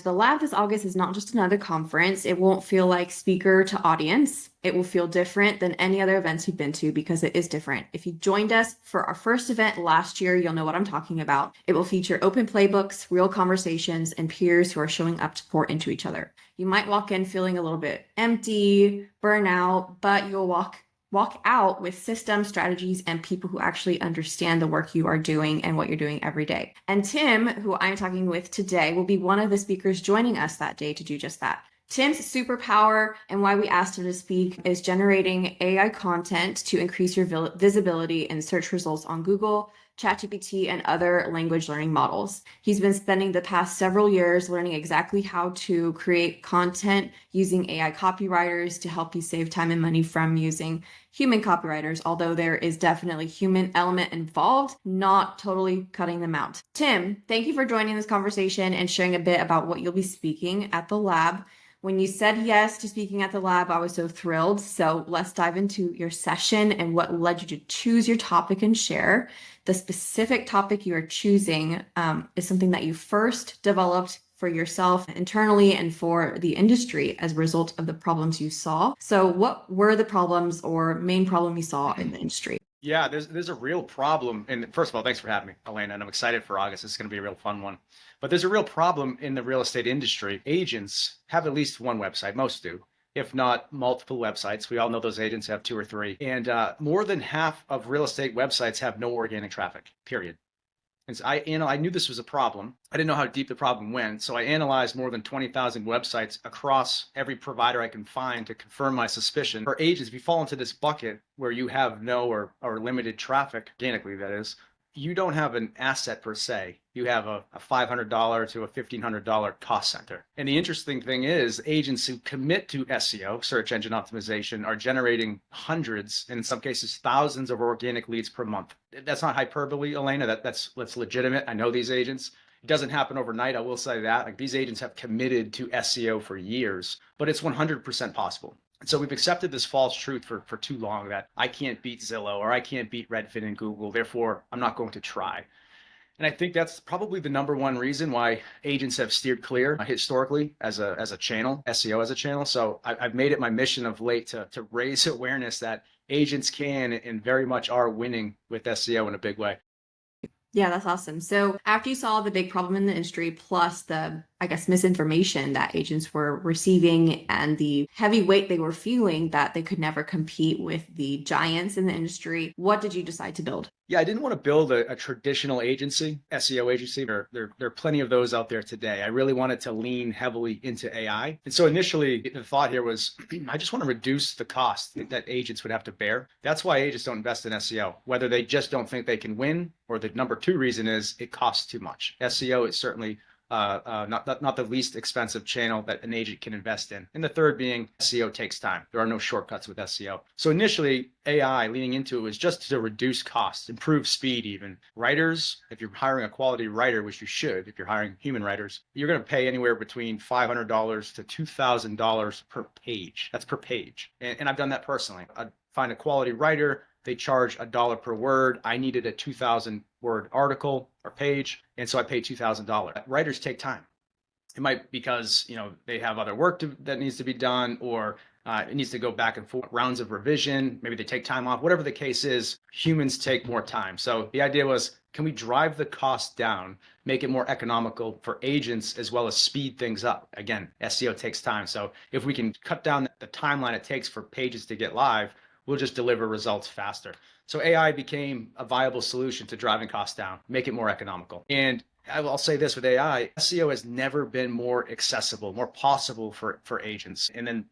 the lab this August is not just another conference. It won't feel like speaker to audience. It will feel different than any other events you've been to because it is different. If you joined us for our first event last year, you'll know what I'm talking about. It will feature open playbooks, real conversations, and peers who are showing up to pour into each other. You might walk in feeling a little bit empty, burnout, but you'll walk out with systems, strategies, and people who actually understand the work you are doing and what you're doing every day. And Tim, who I'm talking with today, will be one of the speakers joining us that day to do just that. Tim's superpower and why we asked him to speak is generating AI content to increase your visibility in search results on Google, ChatGPT, and other language learning models. He's been spending the past several years learning exactly how to create content using AI copywriters to help you save time and money from using human copywriters, although there is definitely human element involved, not totally cutting them out. Tim, thank you for joining this conversation and sharing a bit about what you'll be speaking at the lab. When you said yes to speaking at the lab, I was so thrilled. So let's dive into your session and what led you to choose your topic and share. The specific topic you are choosing is something that you first developed for yourself internally and for the industry as a result of the problems you saw. So what were the problems or main problem you saw in the industry? Yeah, there's a real problem. And first of all, thanks for having me, Elena. And I'm excited for August. It's going to be a real fun one. But there's a real problem in the real estate industry. Agents have at least one website. Most do, if not multiple websites. We all know those agents have 2 or 3. And more than half of real estate websites have no organic traffic, period. And so I knew this was a problem. I didn't know how deep the problem went. So I analyzed more than 20,000 websites across every provider I can find to confirm my suspicion. For agents, if you fall into this bucket where you have no or limited traffic, organically that is, you don't have an asset per se. You have a $500 to a $1,500 cost center. And the interesting thing is agents who commit to SEO, search engine optimization, are generating hundreds, and in some cases thousands of organic leads per month. That's not hyperbole, Elena. That's legitimate. I know these agents. It doesn't happen overnight. I will say that. Like, these agents have committed to SEO for years, but it's 100% possible. And so we've accepted this false truth for too long that I can't beat Zillow or I can't beat Redfin and Google. Therefore, I'm not going to try. And I think that's probably the number one reason why agents have steered clear historically as a channel, SEO as a channel. So I've made it my mission of late to raise awareness that agents can and very much are winning with SEO in a big way. Yeah, that's awesome. So after you saw the big problem in the industry, plus the, I guess, misinformation that agents were receiving and the heavy weight they were feeling that they could never compete with the giants in the industry, what did you decide to build? Yeah, I didn't want to build a traditional agency, SEO agency. There are plenty of those out there today. I really wanted to lean heavily into AI. And so initially, the thought here was, I just want to reduce the cost that agents would have to bear. That's why agents don't invest in SEO, whether they just don't think they can win, or the number 2 reason is it costs too much. SEO is certainly not the least expensive channel that an agent can invest in. And the third being SEO takes time. There are no shortcuts with SEO. So initially, AI leaning into it was just to reduce costs, improve speed even. Writers, if you're hiring a quality writer, which you should, if you're hiring human writers, you're going to pay anywhere between $500 to $2,000 per page. That's per page. And I've done that personally. I find a quality writer, they charge $1 per word. I needed a 2,000 word article or page, and so I paid $2,000. Writers take time. It might because they have other work that needs to be done, or it needs to go back and forth, rounds of revision. Maybe they take time off. Whatever the case is, humans take more time. So the idea was, can we drive the cost down, make it more economical for agents, as well as speed things up? Again, SEO takes time. So if we can cut down the timeline it takes for pages to get live, we'll just deliver results faster. So AI became a viable solution to driving costs down, make it more economical. And I'll say this with AI, SEO has never been more accessible, more possible for agents. And then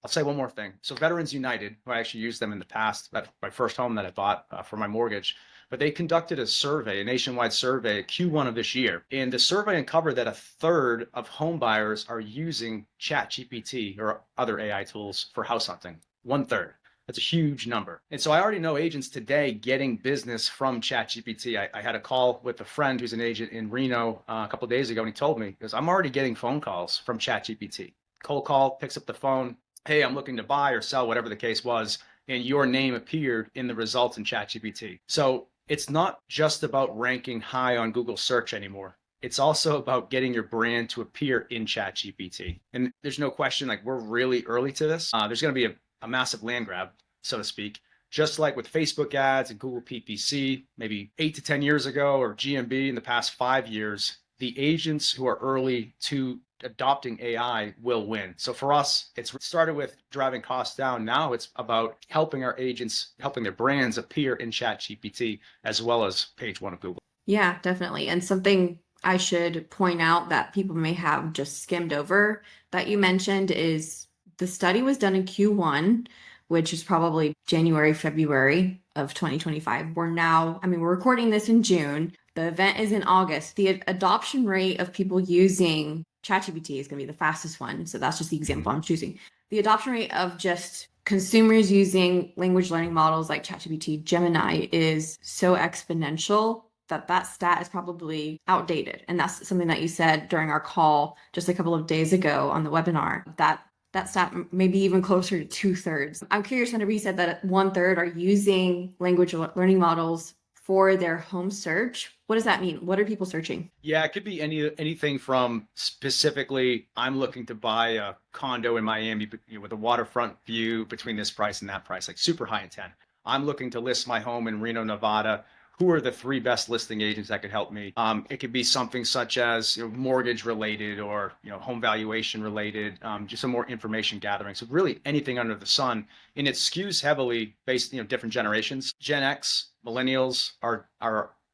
I'll say one more thing. So Veterans United, who I actually used them in the past, that's my first home that I bought for my mortgage, but they conducted a survey, a nationwide survey, Q1 of this year. And the survey uncovered that 1/3 of home buyers are using ChatGPT or other AI tools for house hunting. 1/3. That's a huge number. And so I already know agents today getting business from ChatGPT. I had a call with a friend who's an agent in Reno a couple of days ago, and he told me, because I'm already getting phone calls from ChatGPT. Cold call, picks up the phone. Hey, I'm looking to buy or sell, whatever the case was, and your name appeared in the results in ChatGPT. So it's not just about ranking high on Google search anymore. It's also about getting your brand to appear in ChatGPT. And there's no question, like we're really early to this. There's going to be a massive land grab, so to speak. Just like with Facebook ads and Google PPC, maybe 8 to 10 years ago, or GMB in the past 5 years, the agents who are early to adopting AI will win. So for us, it's started with driving costs down. Now it's about helping our agents, helping their brands appear in ChatGPT as well as page one of Google. Yeah, definitely. And something I should point out that people may have just skimmed over that you mentioned is the study was done in Q1, which is probably January, February of 2025. We're recording this in June. The event is in August. The adoption rate of people using ChatGPT is going to be the fastest one. So that's just the example I'm choosing. The adoption rate of just consumers using language learning models like ChatGPT, Gemini is so exponential that stat is probably outdated. And that's something that you said during our call just a couple of days ago on the webinar, that stat may be even closer to 2/3. I'm curious, whenever you said that 1/3 are using language learning models for their home search, what does that mean? What are people searching? Yeah, it could be anything from specifically, I'm looking to buy a condo in Miami with a waterfront view between this price and that price, like super high intent. I'm looking to list my home in Reno, Nevada. Who are the 3 best listing agents that could help me? It could be something such as mortgage related or home valuation related, just some more information gathering. So really anything under the sun, and it skews heavily based different generations. Gen X, millennials are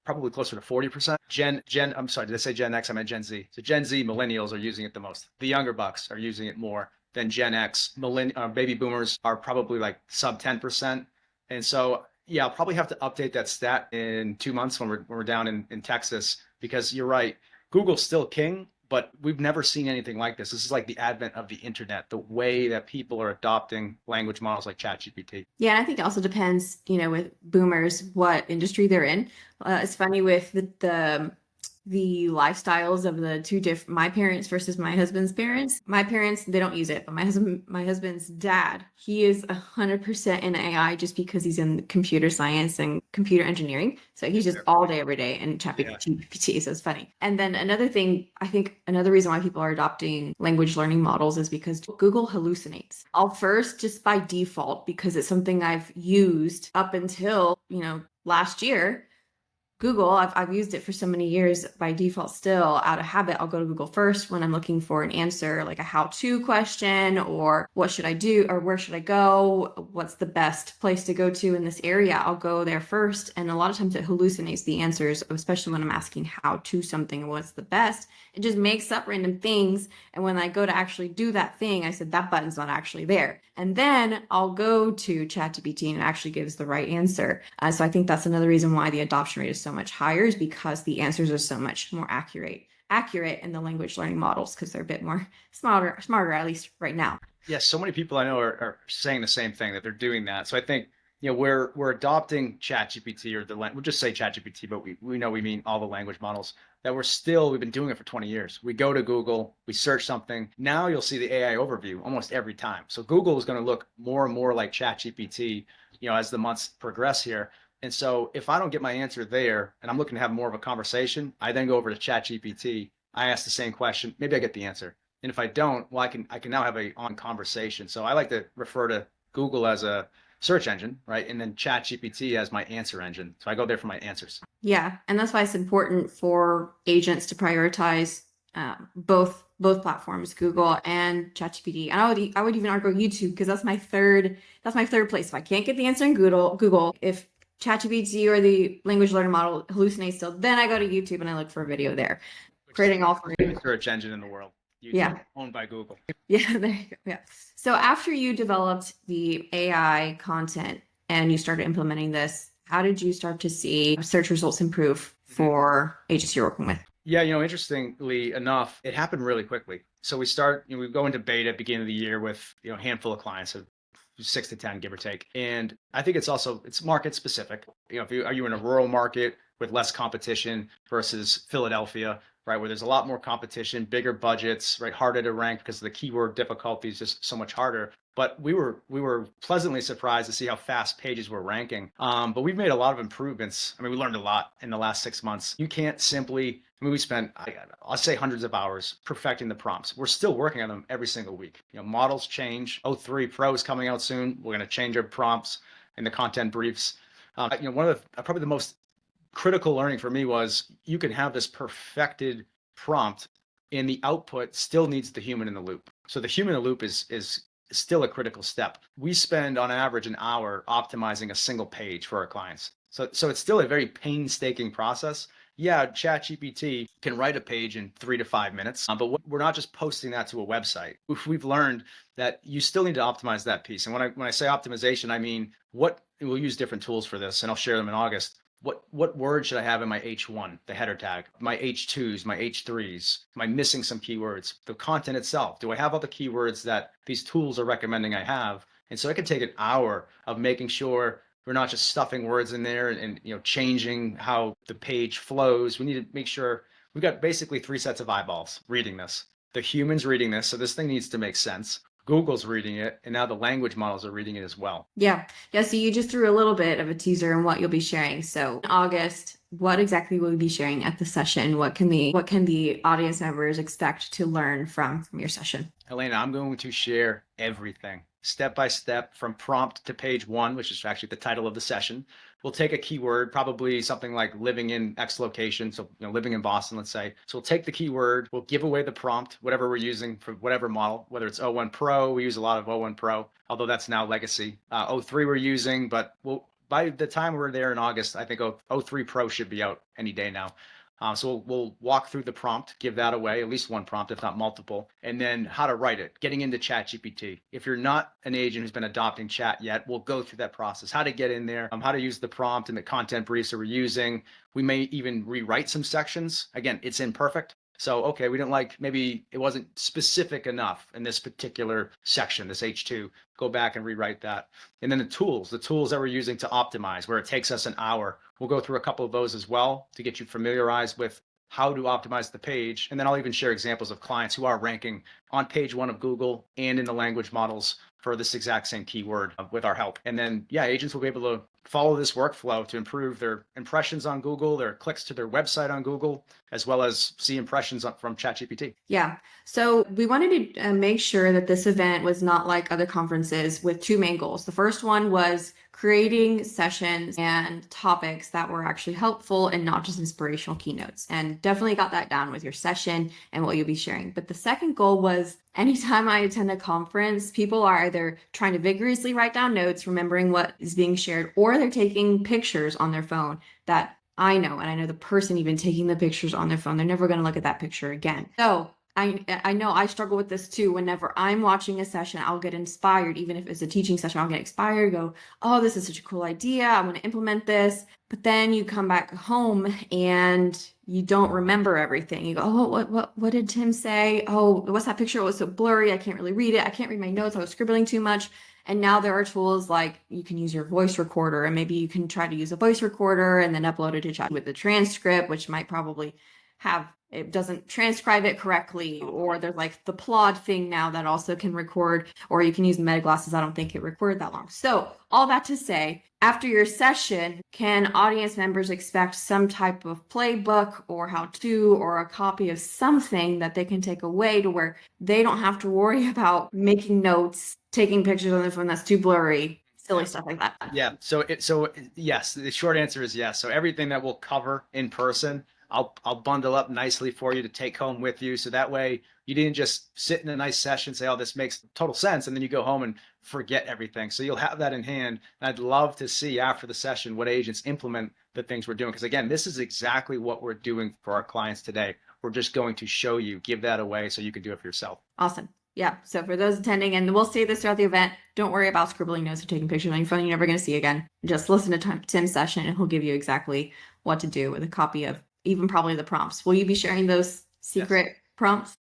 probably closer to 40%. I'm sorry, did I say Gen X? I meant Gen Z. So Gen Z, millennials are using it the most. The younger bucks are using it more than Gen X. Baby boomers are probably like sub 10%. And so, yeah, I'll probably have to update that stat in 2 months when we're down in Texas, because you're right. Google's still king, but we've never seen anything like this. This is like the advent of the internet, the way that people are adopting language models like ChatGPT. Yeah, and I think it also depends, with boomers, what industry they're in. It's funny with the lifestyles of the my parents versus my husband's parents. My parents, they don't use it, but my husband's dad, he is 100% in AI just because he's in computer science and computer engineering. So he's just all day, every day in ChatGPT. So it's funny. And then another thing, I think another reason why people are adopting language learning models is because Google hallucinates. I'll first, just by default, because it's something I've used up until, last year. Google, I've used it for so many years by default still. Out of habit, I'll go to Google first when I'm looking for an answer, like a how-to question, or what should I do, or where should I go? What's the best place to go to in this area? I'll go there first. And a lot of times it hallucinates the answers, especially when I'm asking how to something, what's the best. It just makes up random things. And when I go to actually do that thing, I said, that button's not actually there. And then I'll go to ChatGPT and it actually gives the right answer. So I think that's another reason why the adoption rate is so much higher, is because the answers are so much more accurate in the language learning models, because they're a bit more smarter, at least right now. Yeah, so many people I know are saying the same thing, that they're doing that. So I think we're adopting ChatGPT, or we'll just say ChatGPT, but we know we mean all the language models, that we've been doing it for 20 years. We go to Google, we search something. Now you'll see the AI overview almost every time. So Google is going to look more and more like ChatGPT, as the months progress here. And so if I don't get my answer there and I'm looking to have more of a conversation, I then go over to ChatGPT. I ask the same question, maybe I get the answer. And if I don't, well, I can now have a on conversation. So I like to refer to Google as a search engine, right? And then ChatGPT as my answer engine. So I go there for my answers. Yeah, and that's why it's important for agents to prioritize both platforms, Google and ChatGPT. And I would even argue YouTube, because that's my third place. If I can't get the answer in Google, if ChatGPT or the language learning model hallucinates still, then I go to YouTube and I look for a video there. Creating all three. Search engine in the world. YouTube, yeah. Owned by Google. Yeah, there you go. Yeah. So after you developed the AI content and you started implementing this, how did you start to see search results improve for agents you're working with? Yeah, interestingly enough, it happened really quickly. So we go into beta beginning of the year with a handful of clients, so 6 to 10, give or take. And I think it's market specific. Are you in a rural market with less competition versus Philadelphia, right, where there's a lot more competition, bigger budgets, right, harder to rank because the keyword difficulty is just so much harder. But we were pleasantly surprised to see how fast pages were ranking. But we've made a lot of improvements. I mean, we learned a lot in the last 6 months. You can't simply I mean, we spent, I'll say hundreds of hours perfecting the prompts. We're still working on them every single week. Models change. O3 Pro is coming out soon. We're going to change our prompts and the content briefs. One of the, probably the most critical learning for me was you can have this perfected prompt and the output still needs the human in the loop. So the human in the loop is still a critical step. We spend on average an hour optimizing a single page for our clients. So it's still a very painstaking process. Yeah, ChatGPT can write a page in 3 to 5 minutes, but we're not just posting that to a website. We've learned that you still need to optimize that piece. And when I say optimization, I mean we'll use different tools for this, and I'll share them in August. What word should I have in my H1, the header tag, my H2s, my H3s? Am I missing some keywords? The content itself, do I have all the keywords that these tools are recommending I have? And so it can take an hour of making sure we're not just stuffing words in there and changing how the page flows. We need to make sure we've got basically 3 sets of eyeballs reading this. The humans reading this, so this thing needs to make sense. Google's reading it, and now the language models are reading it as well. Yeah. So you just threw a little bit of a teaser on what you'll be sharing. So in August, what exactly will you be sharing at the session? What can the audience members expect to learn from your session? Elena, I'm going to share everything step by step from prompt to page 1, which is actually the title of the session. We'll take a keyword, probably something like living in X location. So, living in Boston, let's say. So we'll take the keyword, we'll give away the prompt, whatever we're using for whatever model, whether it's O1 Pro, we use a lot of O1 Pro, although that's now legacy. O3 we're using, but by the time we're there in August, I think O3 Pro should be out any day now. So we'll walk through the prompt, give that away, at least one prompt, if not multiple, and then how to write it, getting into ChatGPT. If you're not an agent who's been adopting chat yet, we'll go through that process, how to get in there, how to use the prompt and the content briefs that we're using. We may even rewrite some sections. Again, it's imperfect. So, okay, we didn't maybe it wasn't specific enough in this particular section, this H2, go back and rewrite that. And then the tools that we're using to optimize, where it takes us an hour. We'll go through a couple of those as well to get you familiarized with how to optimize the page. And then I'll even share examples of clients who are ranking on page 1 of Google and in the language models for this exact same keyword with our help. And then, agents will be able to follow this workflow to improve their impressions on Google, their clicks to their website on Google, as well as see impressions from ChatGPT. Yeah. So we wanted to make sure that this event was not like other conferences with 2 main goals. The first one was creating sessions and topics that were actually helpful and not just inspirational keynotes. And definitely got that down with your session and what you'll be sharing. But the second goal was anytime I attend a conference, people are either trying to vigorously write down notes, remembering what is being shared, or they're taking pictures on their phone that I know, and I know the person even taking the pictures on their phone, they're never going to look at that picture again. So I know I struggle with this too. Whenever I'm watching a session, I'll get inspired. Even if it's a teaching session, I'll get inspired, go, oh, this is such a cool idea. I want to implement this. But then you come back home and you don't remember everything. You go, oh, what did Tim say? Oh, what's that picture? It was so blurry. I can't really read it. I can't read my notes. I was scribbling too much. And now there are tools like you can use your voice recorder, and maybe you can try to use a voice recorder and then upload it to chat with the transcript, which might probably it doesn't transcribe it correctly, or there's like the Plod thing now that also can record, or you can use the Meta glasses. I don't think it recorded that long. So all that to say, after your session, can audience members expect some type of playbook or how-to or a copy of something that they can take away to where they don't have to worry about making notes, taking pictures on their phone that's too blurry, silly stuff like that? Yeah. So yes, the short answer is yes. So everything that we'll cover in person, I'll bundle up nicely for you to take home with you. So that way you didn't just sit in a nice session, say, oh, this makes total sense. And then you go home and forget everything. So you'll have that in hand. And I'd love to see after the session what agents implement the things we're doing. Because again, this is exactly what we're doing for our clients today. We're just going to show you, give that away so you can do it for yourself. Awesome. Yeah. So for those attending, and we'll say this throughout the event, don't worry about scribbling notes or taking pictures on your phone. You're never going to see again. Just listen to Tim's session and he'll give you exactly what to do with a copy of even probably the prompts. Will you be sharing those secret prompts?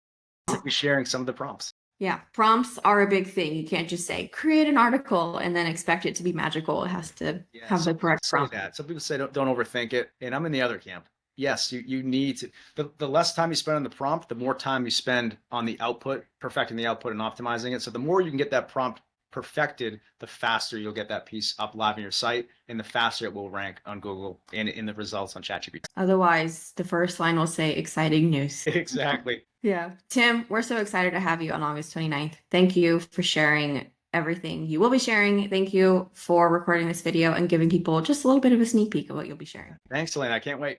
I'll be sharing some of the prompts. Yeah. Prompts are a big thing. You can't just say, create an article and then expect it to be magical. It has to have the correct prompt. Some people say don't overthink it. And I'm in the other camp. Yes, you need to, the less time you spend on the prompt, the more time you spend on the output, perfecting the output and optimizing it. So the more you can get that prompt perfected, the faster you'll get that piece up live on your site, and the faster it will rank on Google and in the results on ChatGPT. Otherwise, the first line will say exciting news. Exactly. Yeah. Tim, we're so excited to have you on August 29th. Thank you for sharing everything you will be sharing. Thank you for recording this video and giving people just a little bit of a sneak peek of what you'll be sharing. Thanks, Elaine. I can't wait.